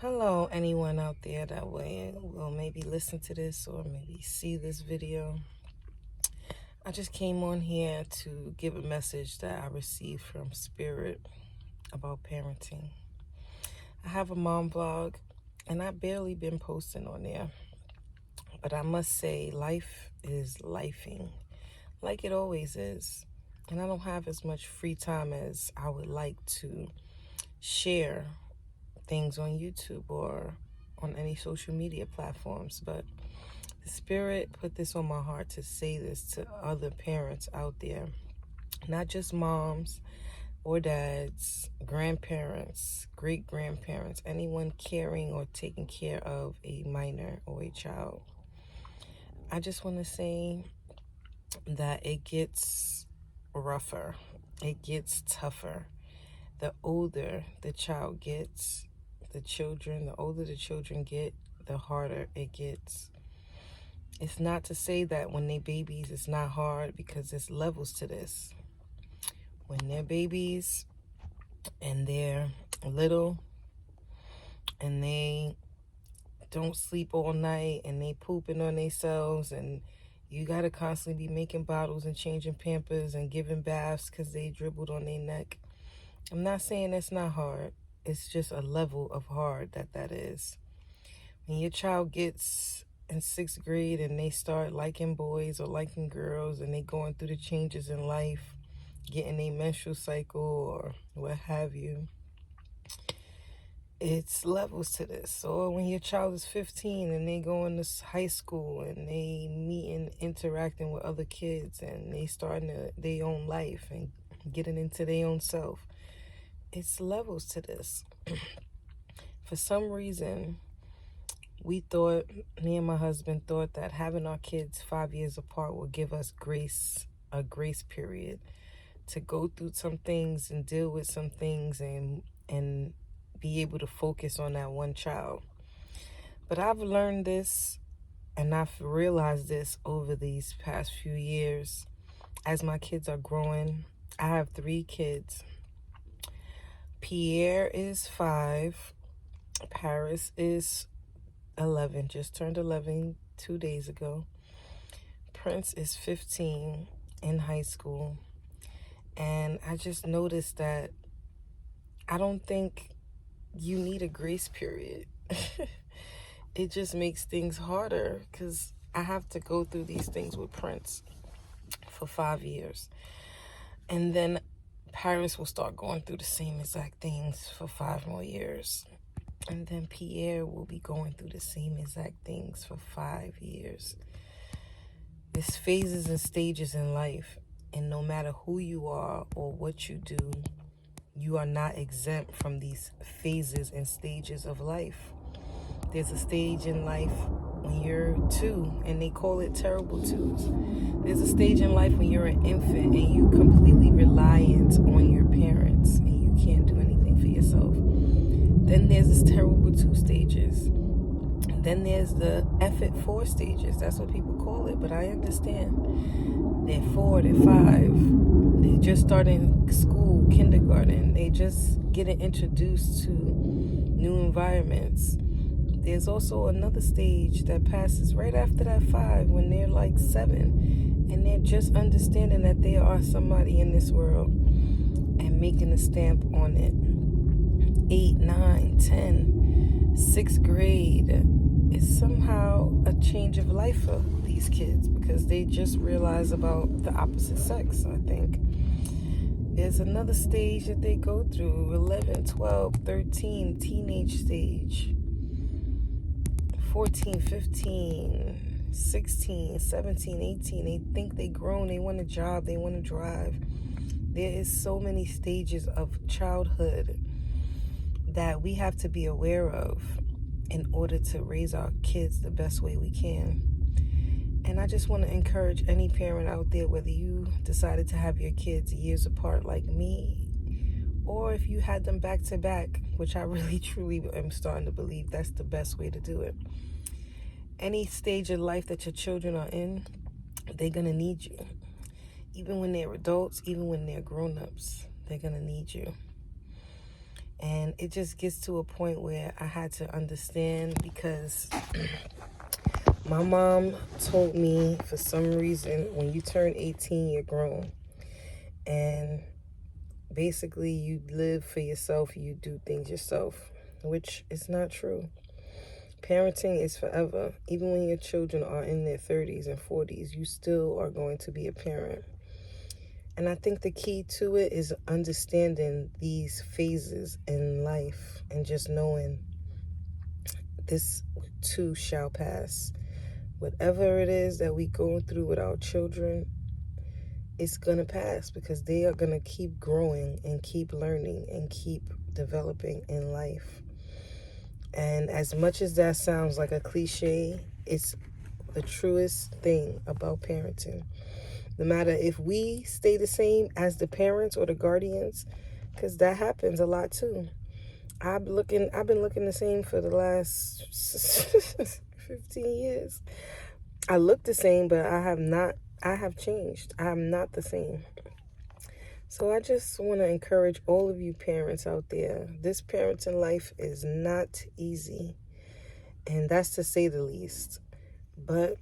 Hello, anyone out there that will maybe listen to this or maybe see this video. I just came on here to give a message that I received from Spirit about parenting. I have a mom blog and I've barely been posting on there, but I must say life is lifing like it always is. And I don't have as much free time as I would like to share things on YouTube or on any social media platforms, but the Spirit put this on my heart to say this to other parents out there, not just moms or dads, grandparents, great grandparents, anyone caring or taking care of a minor or a child. I just want to say that it gets rougher, it gets tougher. The older the child gets, the older the children get, the harder it gets. It's not to say that when they babies it's not hard, because there's levels to this. When they're babies and they're little and they don't sleep all night and they pooping on themselves and you gotta constantly be making bottles and changing Pampers and giving baths because they dribbled on their neck. I'm not saying that's not hard. It's just a level of hard that is. When your child gets in 6th grade and they start liking boys or liking girls and they going through the changes in life, getting a menstrual cycle or what have you, it's levels to this. Or when your child is 15 and they going to high school and they meeting, interacting with other kids and they starting their own life and getting into their own self. It's levels to this. For some reason, me and my husband thought that having our kids 5 years apart will give us a grace period to go through some things and deal with some things and be able to focus on that one child. But I've learned this and I've realized this over these past few years as my kids are growing. I have 3 kids. Pierre is 5. Paris is 11, just turned 11 2 days ago. Prince is 15 in high school. And I just noticed that I don't think you need a grace period. It just makes things harder because I have to go through these things with Prince for 5 years. And then Paris will start going through the same exact things for 5 more years. And then Pierre will be going through the same exact things for 5 years. There's phases and stages in life, and no matter who you are or what you do, you are not exempt from these phases and stages of life. There's a stage in life when you're 2, and they call it terrible 2s. There's a stage in life when you're an infant and you completely reliant on your parents and you can't do anything for yourself. Then there's this terrible 2 stages. Then there's the effort 4 stages. That's what people call it, but I understand. They're 4, they're 5. They're just starting school, kindergarten. They just getting introduced to new environments. There's also another stage that passes right after that 5 when they're like 7 and they're just understanding that they are somebody in this world and making a stamp on it. 8, 9, 10, 6th grade is somehow a change of life for these kids because they just realize about the opposite sex, I think. There's another stage that they go through, 11, 12, 13, teenage stage. 14, 15, 16, 17, 18, they think they grown, they want a job, they want to drive. There is so many stages of childhood that we have to be aware of in order to raise our kids the best way we can. And I just want to encourage any parent out there, whether you decided to have your kids years apart like me, or if you had them back to back, which I really truly am starting to believe that's the best way to do it. Any stage of life that your children are in, they're going to need you. Even when they're adults, even when they're grown-ups, they're going to need you. And it just gets to a point where I had to understand, because my mom told me, for some reason, when you turn 18, you're grown. And basically, you live for yourself, you do things yourself, which is not true. Parenting is forever. Even when your children are in their 30s and 40s, you still are going to be a parent. And I think the key to it is understanding these phases in life and just knowing this too shall pass. Whatever it is that we go through with our children, it's going to pass, because they are going to keep growing and keep learning and keep developing in life. And as much as that sounds like a cliche, it's the truest thing about parenting. No matter if we stay the same as the parents or the guardians, because that happens a lot too. I've been looking the same for the last 15 years. I look the same, but I have changed. I am not the same. So I just want to encourage all of you parents out there. This parenting life is not easy, and that's to say the least. But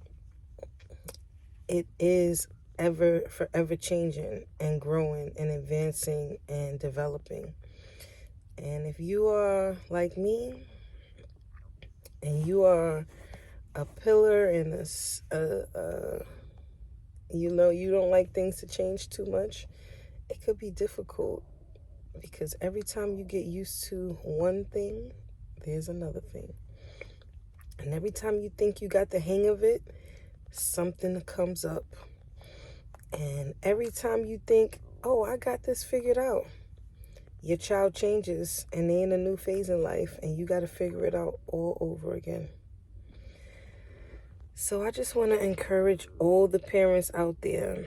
it is forever changing and growing and advancing and developing. And if you are like me and you are a pillar and you don't like things to change too much, it could be difficult, because every time you get used to one thing, there's another thing. And every time you think you got the hang of it, something comes up. And every time you think, oh, I got this figured out, your child changes and they're in a new phase in life, and you got to figure it out all over again. So I just want to encourage all the parents out there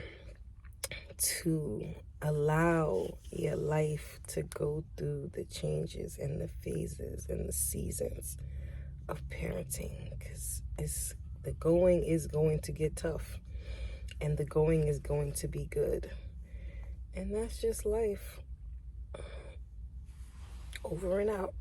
to allow your life to go through the changes and the phases and the seasons of parenting, because the going is going to get tough, and the going is going to be good. And that's just life. Over and out.